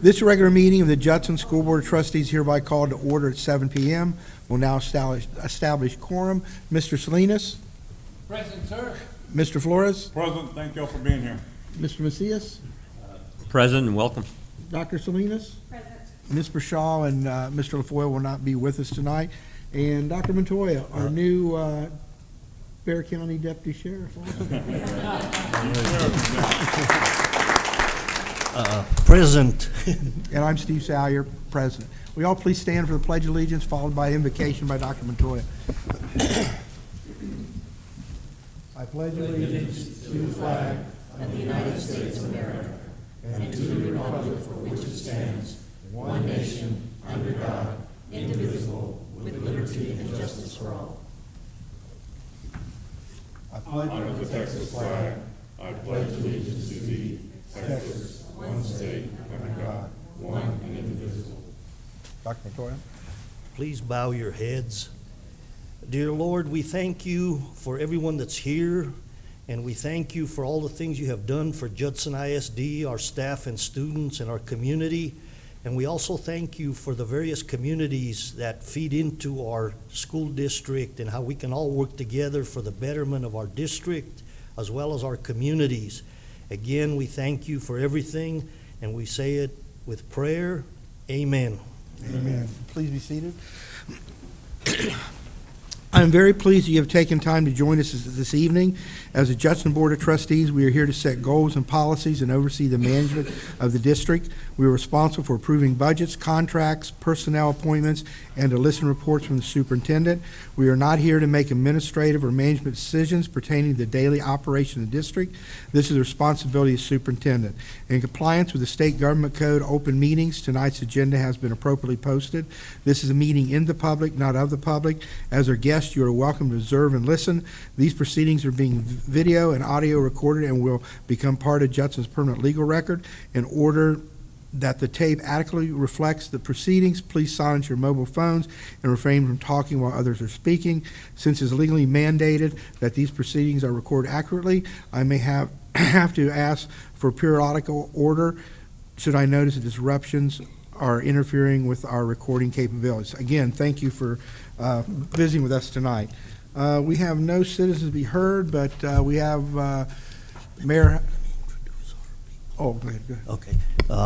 This regular meeting of the Judson School Board of Trustees hereby called to order at 7 p.m. Will now establish quorum. Mr. Salinas? Present, sir. Mr. Flores? Present, thank y'all for being here. Mr. Macias? Present and welcome. Dr. Salinas? Present. Ms. Brashaw and Mr. LaFoyle will not be with us tonight. And Dr. Montoya, our new Bexar County Deputy Sheriff also. Present. And I'm Steve Salyer, President. We all please stand for the Pledge of Allegiance, followed by invocation by Dr. Montoya. I pledge allegiance to the flag Of the United States of America, and to the republic for which it stands, one nation, under God, indivisible, with liberty and justice for all. I pledge Under the Texas flag, I pledge allegiance to thee, Texas, one state, under God, one and indivisible. Dr. Montoya. Please bow your heads. Dear Lord, we thank you for everyone that's here, and we thank you for all the things you have done for Judson ISD, our staff and students, and our community. And we also thank you for the various communities that feed into our school district and how we can all work together for the betterment of our district as well as our communities. Again, we thank you for everything, and we say it with prayer. Amen. Amen. Please be seated. I'm very pleased you have taken time to join us this evening. As the Judson Board of Trustees, we are here to set goals and policies and oversee the management of the district. We are responsible for approving budgets, contracts, personnel appointments, and to listen to reports from the superintendent. We are not here to make administrative or management decisions pertaining to the daily operation of the district. This is the responsibility of the superintendent. In compliance with the State Government Code open meetings, tonight's agenda has been appropriately posted. This is a meeting in the public, not of the public. As our guests, you are welcome to observe and listen. These proceedings are being video and audio recorded and will become part of Judson's permanent legal record. In order that the tape adequately reflects the proceedings, please silence your mobile phones and refrain from talking while others are speaking. Since it's legally mandated that these proceedings are recorded accurately, I may have to ask for periodical order should I notice that disruptions are interfering with our recording capabilities. Again, thank you for visiting with us tonight. We have no citizens to be heard, but we have Mayor. Oh, go ahead. Okay.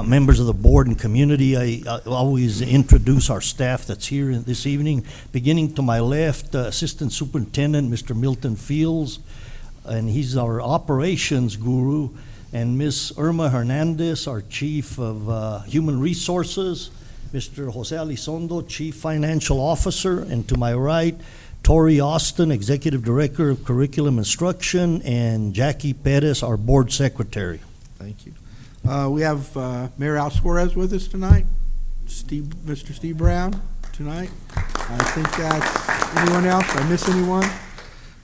Members of the board and community, I always introduce our staff that's here this evening. Beginning to my left, Assistant Superintendent, Mr. Milton Fields, and he's our operations guru, and Ms. Irma Hernandez, our Chief of Human Resources, Mr. Jose Elizondo, Chief Financial Officer, and to my right, Tori Austin, Executive Director of Curriculum Instruction, and Jackie Perez, our Board Secretary. Thank you. We have Mayor Al Suarez with us tonight. Mr. Steve Brown tonight. I think that's anyone else? Did I miss anyone?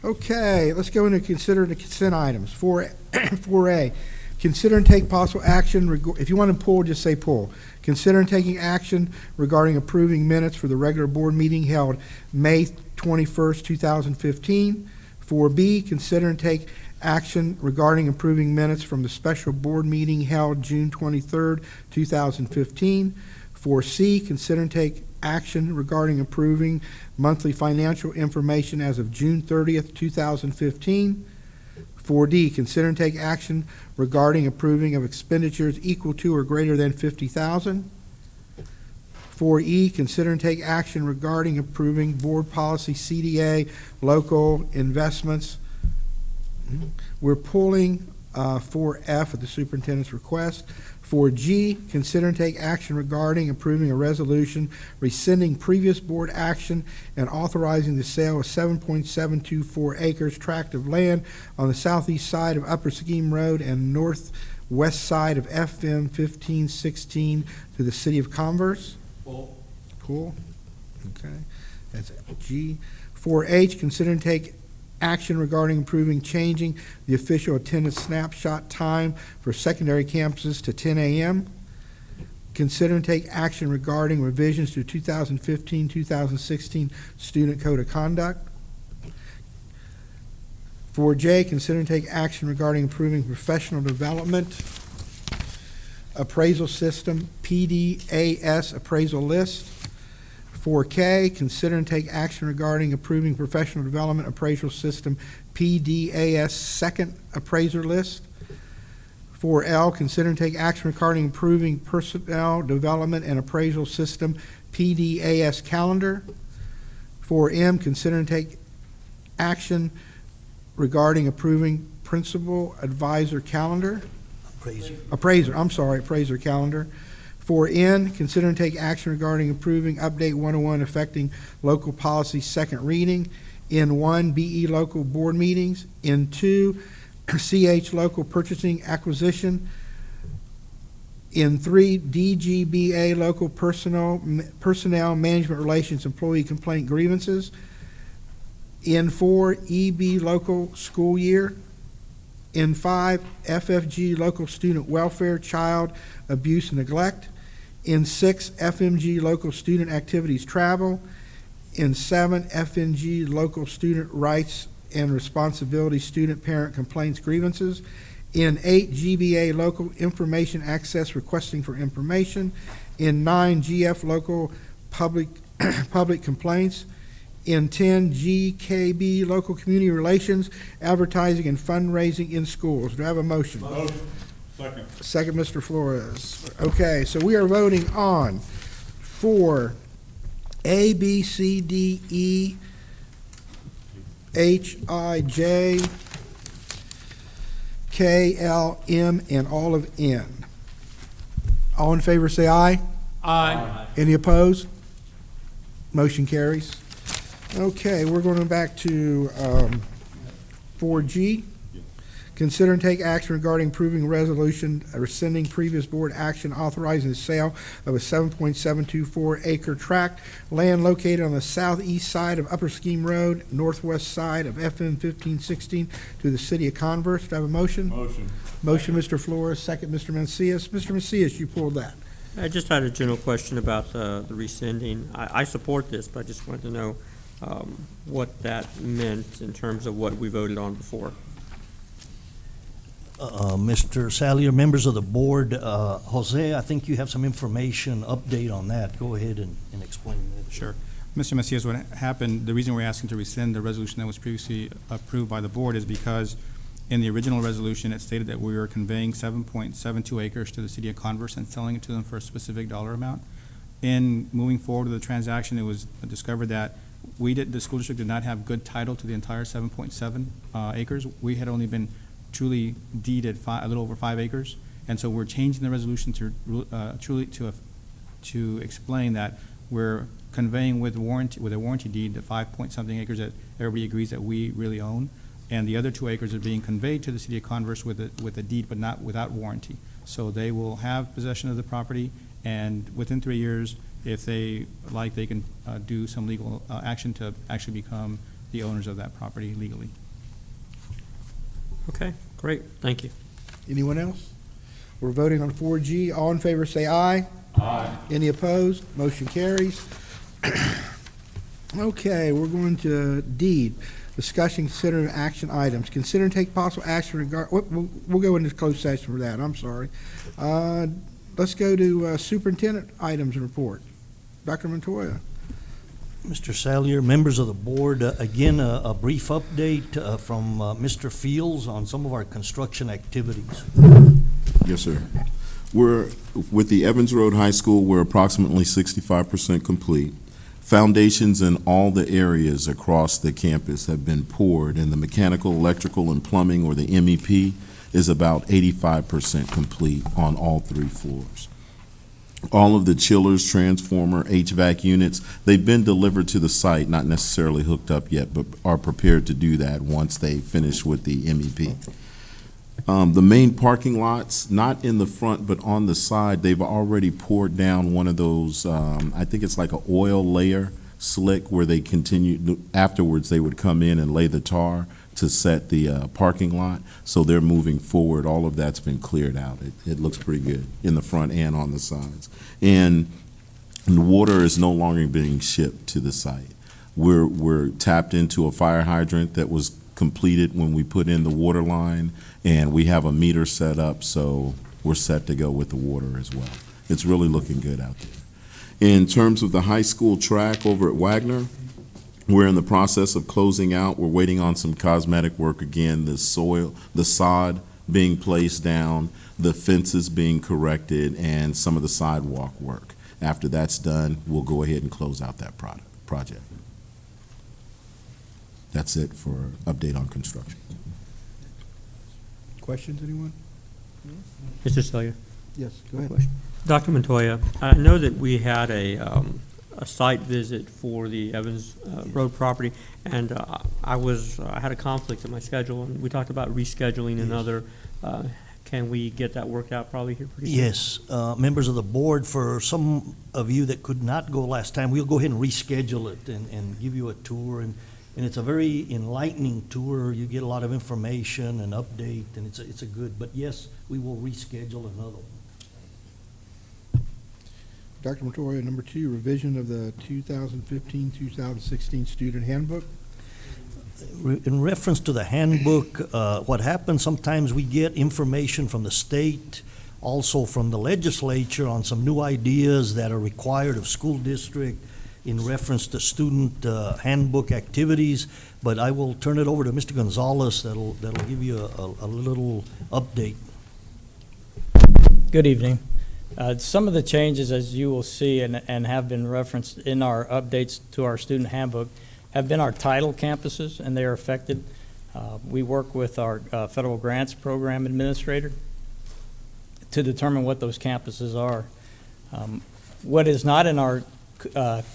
Okay, let's go into consider the consent items. 4A, consider and take possible action. If you want to pull, just say pull. Consider and taking action regarding approving minutes for the regular board meeting held May 21st, 2015. 4B, consider and take action regarding approving minutes from the special board meeting held June 23rd, 2015. 4C, consider and take action regarding approving monthly financial information as of June 30th, 2015. 4D, consider and take action regarding approving of expenditures equal to or greater than $50,000. 4E, consider and take action regarding approving board policy CDA local investments. We're pulling 4F at the superintendent's request. 4G, consider and take action regarding approving a resolution rescinding previous board action and authorizing the sale of 7.724 acres tract of land on the southeast side of Upper Seguin Road and northwest side of FM 1516 to the city of Converse. Cool. Okay. That's G. 4H, consider and take action regarding approving changing the official attendance snapshot time for secondary campuses to 10 a.m. Consider and take action regarding revisions to 2015-2016 Student Code of Conduct. 4J, consider and take action regarding improving professional development. appraisal system, PDAS appraisal list. 4K, consider and take action regarding approving professional development appraisal system, PDAS second appraiser list. 4L, consider and take action regarding approving personnel development and appraisal system, PDAS calendar. 4M, consider and take action regarding approving principal advisor calendar. Appraiser calendar. 4N, consider and take action regarding approving Update 101 affecting local policy second reading. N1, BE local board meetings. N2, CH local purchasing acquisition. N3, DGBA local personnel management relations employee complaint grievances. N4, EB local school year. N5, FFG local student welfare, child abuse and neglect. N6, FMG local student activities travel. N7, FNG local student rights and responsibility student parent complaints grievances. N8, GBA local information access requesting for information. N9, GF local public complaints. N10, GKB local community relations, advertising and fundraising in schools. Do I have a motion? Motion. Second. Second, Mr. Flores. Okay, so we are voting on 4 A, B, C, D, E, H, I, J, K, L, M, and all of N. All in favor say aye. Aye. Any opposed? Motion carries. Okay, we're going back to 4G. Consider and take action regarding approving resolution rescinding previous board action authorizing the sale of a 7.724 acre tract land located on the southeast side of Upper Scheme Road, northwest side of FM 1516 to the city of Converse. Do I have a motion? Motion. Motion, Mr. Flores. Second, Mr. Macias. Mr. Macias, you pulled that. I just had a general question about the rescinding. I support this, but I just wanted to know what that meant in terms of what we voted on before. Mr. Salyer, members of the board, Jose, I think you have some information, update on that. Go ahead and explain that. Sure. Mr. Macias, what happened, the reason we're asking to rescind the resolution that was previously approved by the board is because in the original resolution, it stated that we were conveying 7.72 acres to the city of Converse and selling it to them for a specific dollar amount. In moving forward with the transaction, it was discovered that the school district did not have good title to the entire 7.7 acres. We had only been truly deeded a little over 5 acres, and so we're changing the resolution to explain that we're conveying with a warranty deed the 5-point-something acres that everybody agrees that we really own, and the other 2 acres are being conveyed to the city of Converse with a deed, but not without warranty. So they will have possession of the property, and within 3 years, if they like, they can do some legal action to actually become the owners of that property legally. Okay, great, thank you. Anyone else? We're voting on 4G. All in favor say aye. Aye. Any opposed? Motion carries. Okay, we're going to deed. Discussion, consider action items. Consider and take possible action we'll go into closed session for that. I'm sorry. Let's go to superintendent items and report. Dr. Montoya. Mr. Salyer, members of the board, again, a brief update from Mr. Fields on some of our construction activities. Yes, sir. We're, with the Evans Road High School, we're approximately 65% complete. Foundations in all the areas across the campus have been poured, and the mechanical, electrical, and plumbing, or the MEP, is about 85% complete on all 3 floors. All of the chillers, transformer, HVAC units, they've been delivered to the site, not necessarily hooked up yet, but are prepared to do that once they finish with the MEP. The main parking lots, not in the front, but on the side, they've already poured down one of those, I think it's like an oil layer slick where they continue, afterwards they would come in and lay the tar to set the parking lot. So they're moving forward. All of that's been cleared out. It looks pretty good in the front and on the sides. And the water is no longer being shipped to the site. We're tapped into a fire hydrant that was completed when we put in the water line, and we have a meter set up, so we're set to go with the water as well. It's really looking good out there. In terms of the high school track over at Wagner, we're in the process of closing out. We're waiting on some cosmetic work again, the sod being placed down, the fences being corrected, and some of the sidewalk work. After that's done, we'll go ahead and close out that project. That's it for update on construction. Questions, anyone? Mr. Celia? Yes, go ahead. Dr. Montoya, I know that we had a site visit for the Evans Road property, and I had a conflict in my schedule, and we talked about rescheduling another. Can we get that worked out probably here pretty soon? Yes, members of the board, for some of you that could not go last time, we'll go ahead and reschedule it and give you a tour. And it's a very enlightening tour. You get a lot of information and update, and it's a good, but yes, we will reschedule another one. Dr. Montoya, number 2, revision of the 2015-2016 student handbook. In reference to the handbook, what happens, sometimes we get information from the state, also from the legislature on some new ideas that are required of school district in reference to student handbook activities. But I will turn it over to Mr. Gonzalez that'll give you a little update. Good evening. Some of the changes, as you will see and have been referenced in our updates to our student handbook, have been our title campuses, and they are affected. We work with our federal grants program administrator to determine what those campuses are. What is not in our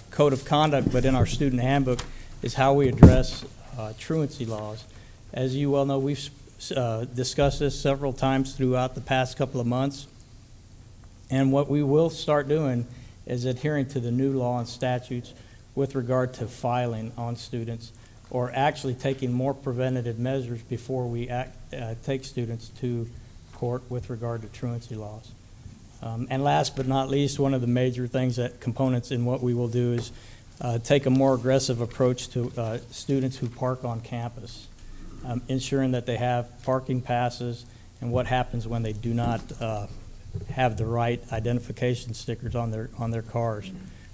code of conduct but in our student handbook is how we address truancy laws. As you well know, we've discussed this several times throughout the past couple of months. And what we will start doing is adhering to the new law and statutes with regard to filing on students, or actually taking more preventative measures before we take students to court with regard to truancy laws. And last but not least, one of the major components in what we will do is take a more aggressive approach to students who park on campus, ensuring that they have parking passes and what happens when they do not have the right identification stickers on their cars.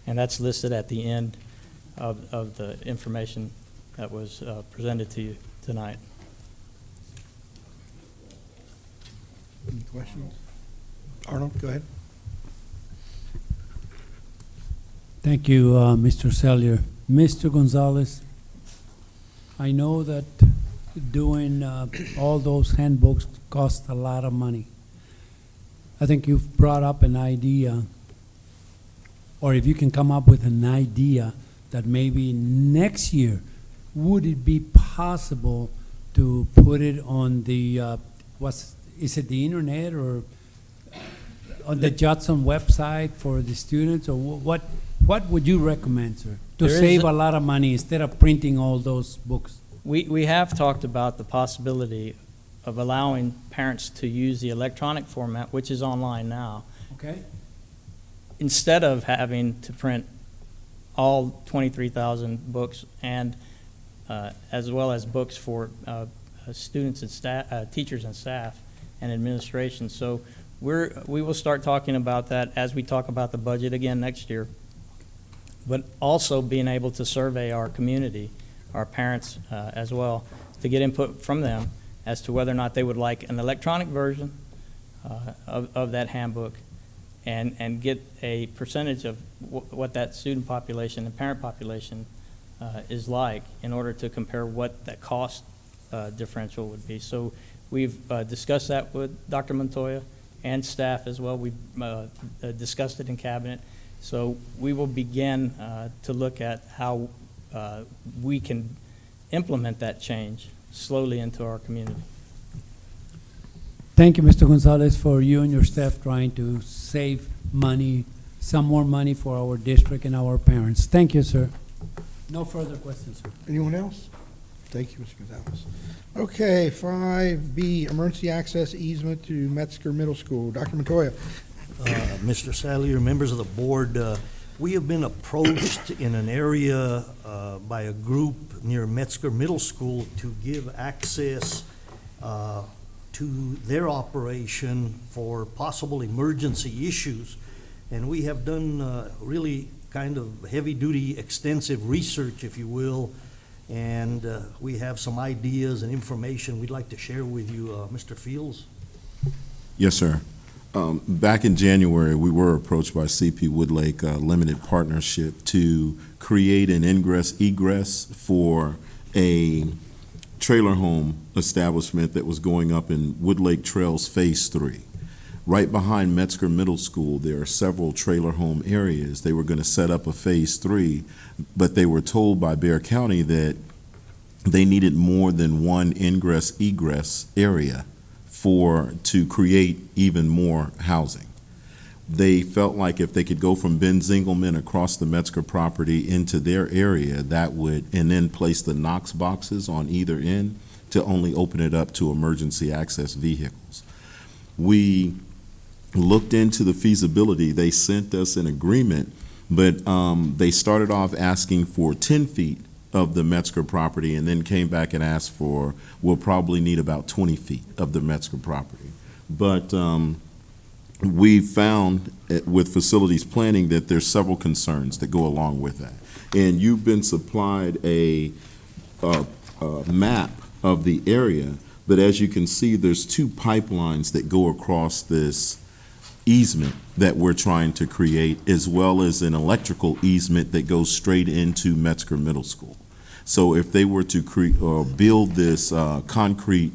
And that's listed at the end of the information that was presented to you tonight. Any questions? Arnold, go ahead. Thank you, Mr. Sellier. Mr. Gonzalez, I know that doing all those handbooks cost a lot of money. I think you've brought up an idea, or if you can come up with an idea that maybe next year, would it be possible to put it on the, is it the internet or on the Judson website for the students, or what would you recommend, sir, to save a lot of money instead of printing all those books? We have talked about the possibility of allowing parents to use the electronic format, which is online now, Okay. instead of having to print all 23,000 books, and as well as books for students and staff, teachers and staff and administration. So we will start talking about that as we talk about the budget again next year, but also being able to survey our community, our parents as well, to get input from them as to whether or not they would like an electronic version of that handbook, and get a percentage of what that student population and parent population is like, in order to compare what that cost differential would be. So we've discussed that with Dr. Montoya and staff as well. We've discussed it in cabinet. So we will begin to look at how we can implement that change slowly into our community. Thank you, Mr. Gonzalez, for you and your staff trying to save money, some more money for our district and our parents. Thank you, sir. No further questions, sir. Anyone else? Thank you, Mr. Gonzalez. Okay, 5B, emergency access easement to Metzger Middle School. Dr. Montoya. Mr. Sallier, members of the board, we have been approached in an area by a group near Metzger Middle School to give access to their operation for possible emergency issues. And we have done really kind of heavy-duty, extensive research, if you will, and we have some ideas and information we'd like to share with you. Mr. Fields? Yes, sir. Back in January, we were approached by CP Woodlake Limited Partnership to create an ingress-egress for a trailer home establishment that was going up in Woodlake Trails Phase 3. Right behind Metzger Middle School, there are several trailer home areas. They were going to set up a Phase 3, but they were told by Bexar County that they needed more than one ingress-egress area to create even more housing. They felt like if they could go from Ben Zingelman across the Metzger property into their area, that would, and then place the Knox boxes on either end to only open it up to emergency access vehicles. We looked into the feasibility. They sent us an agreement, but they started off asking for 10 feet of the Metzger property and then came back and asked for, we'll probably need about 20 feet of the Metzger property. But we found with facilities planning that there's several concerns that go along with that. And you've been supplied a map of the area, but as you can see, there's two pipelines that go across this easement that we're trying to create, as well as an electrical easement that goes straight into Metzger Middle School. So if they were to build this concrete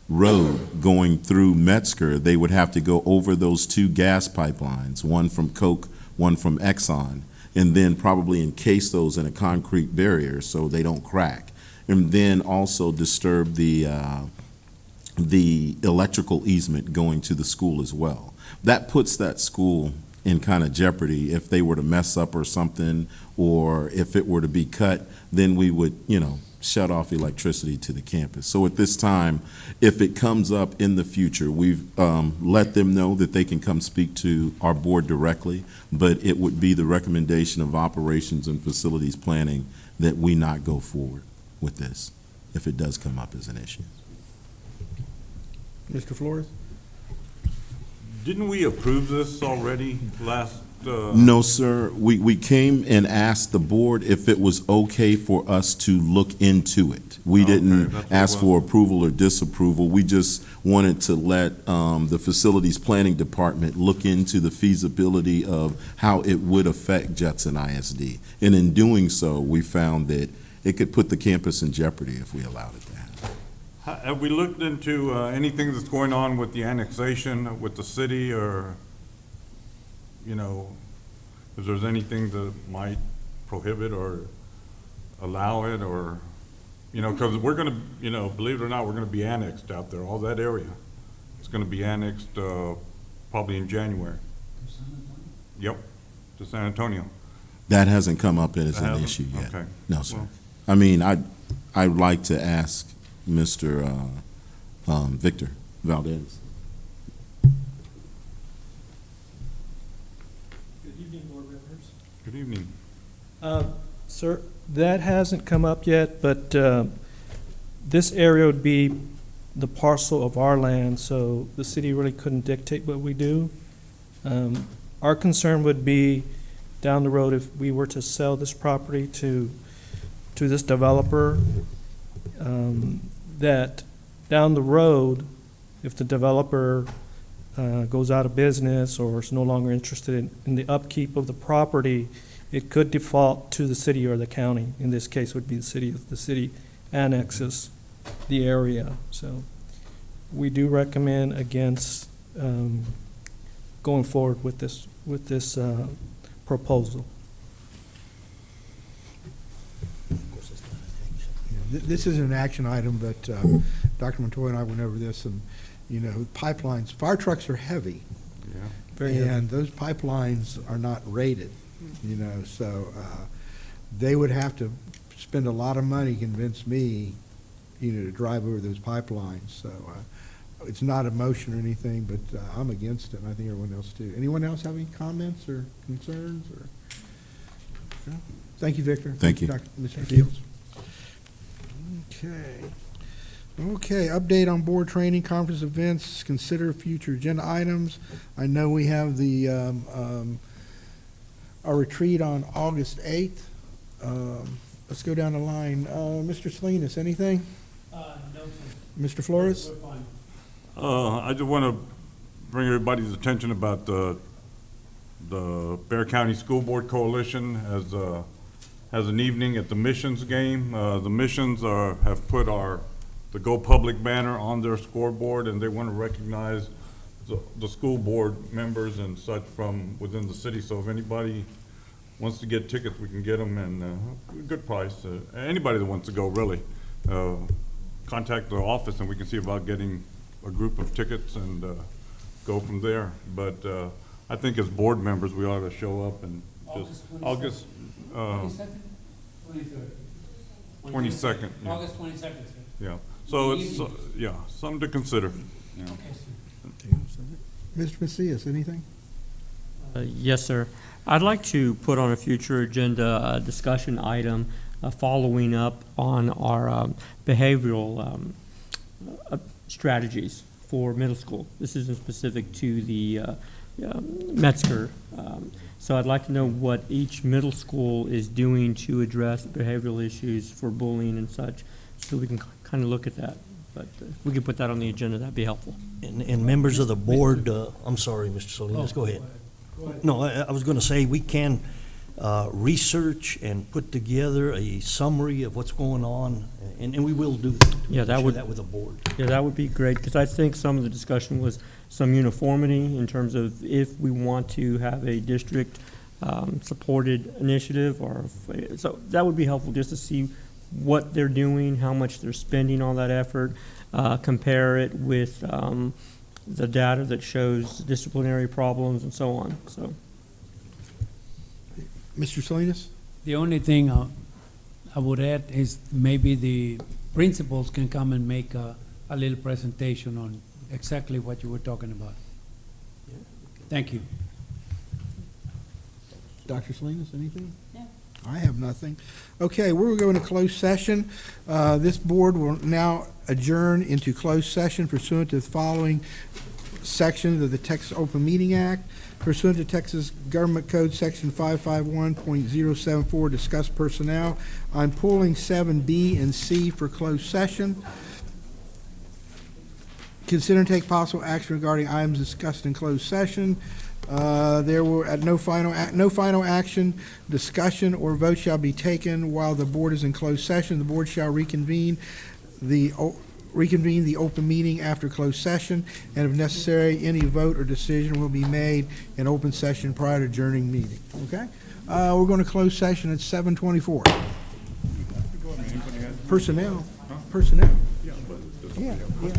road going through Metzger, they would have to go over those two gas pipelines, one from Koch, one from Exxon, and then probably encase those in a concrete barrier so they don't crack, and then also disturb the electrical easement going to the school as well. That puts that school in kind of jeopardy. If they were to mess up or something, or if it were to be cut, then we would, shut off electricity to the campus. So at this time, if it comes up in the future, we've let them know that they can come speak to our board directly, but it would be the recommendation of operations and facilities planning that we not go forward with this if it does come up as an issue. Mr. Flores? Didn't we approve this already last? No, sir. We came and asked the board if it was okay for us to look into it. We Okay, didn't that's what ask it for was. approval or disapproval. We just wanted to let the facilities planning department look into the feasibility of how it would affect Judson ISD. And in doing so, we found that it could put the campus in jeopardy if we allowed it to happen. Have we looked into anything that's going on with the annexation with the city, or, if there's anything that might prohibit or allow it, or, because we're going to, believe it or not, we're going to be annexed out there, all that area. It's going to be annexed probably in January. Yep, to San Antonio. That hasn't come up as That an hasn't? issue yet. Okay. No, sir. Well- I mean, I'd like to ask Mr. Victor Valdez. Good evening, board members. Good evening. Sir, that hasn't come up yet, but this area would be the parcel of our land, so the city really couldn't dictate what we do. Our concern would be down the road if we were to sell this property to this developer, that down the road, if the developer goes out of business or is no longer interested in the upkeep of the property, it could default to the city or the county. In this case, would be the city. If the city annexes the area. So we do recommend against going forward with this proposal. This is an action item, but Dr. Montoya and I went over this, and, pipelines, fire trucks are heavy, Yeah. Very good. and those pipelines are not rated, so they would have to spend a lot of money to convince me, to drive over those pipelines. So it's not a motion or anything, but I'm against it, and I think everyone else too. Anyone else have any comments or concerns? No? Thank you, Victor. Thank you. Mr. Fields. Okay. Okay, update on board training, conference events, consider future agenda items. I know we have the, our retreat on August 8th. Let's go down the line. Mr. Salinas, anything? No, Mr. Flores? fine. I just want to bring everybody's attention about the Bear County School Board Coalition has an evening at the Missions game. The Missions have put the Go Public banner on their scoreboard, and they want to recognize the school board members and such from within the city. So if anybody wants to get tickets, we can get them, and a good price. Anybody that wants to go, really, contact the office, and we can see about getting a group of tickets and go from there. But I think as board members, we ought to show up and just, August 22nd. Yeah. August 22nd, sir. Yeah, so it's, yeah, something to consider. Yeah. Mr. Macias, anything? Yes, sir. I'd like to put on a future agenda a discussion item following up on our behavioral strategies for middle school. This isn't specific to the Metzger. So I'd like to know what each middle school is doing to address behavioral issues for bullying and such, so we can kind of look at that. But if we could put that on the agenda, that'd be helpful. And members of the board, I'm sorry, Mr. Salinas, go ahead. No, I was going to say, we can research and put together a summary of what's going on, and we will do that. Yeah, that Share would- that with the board. Yeah, that would be great, because I think some of the discussion was some uniformity in terms of if we want to have a district supported initiative, or, so that would be helpful just to see what they're doing, how much they're spending on that effort, compare it with the data that shows disciplinary problems and so on, so. Mr. Salinas? The only thing I would add is maybe the principals can come and make a little presentation on exactly what you were talking about. Thank you. Dr. Salinas, anything? No. I have nothing. Okay, we're going to close session. This board will now adjourn into closed session pursuant to the following sections of the Texas Open Meeting Act. Pursuant to Texas Government Code Section 551.074, discuss personnel. I'm pulling 7B and C for closed session. Consider and take possible action regarding items discussed in closed session. There were no final action, discussion, or vote shall be taken while the board is in closed session. The board shall reconvene the open meeting after closed session, and if necessary, any vote or decision will be made in open session prior to adjourning meeting. Okay? We're going to close session at 7:24. Personnel. Yeah, yeah.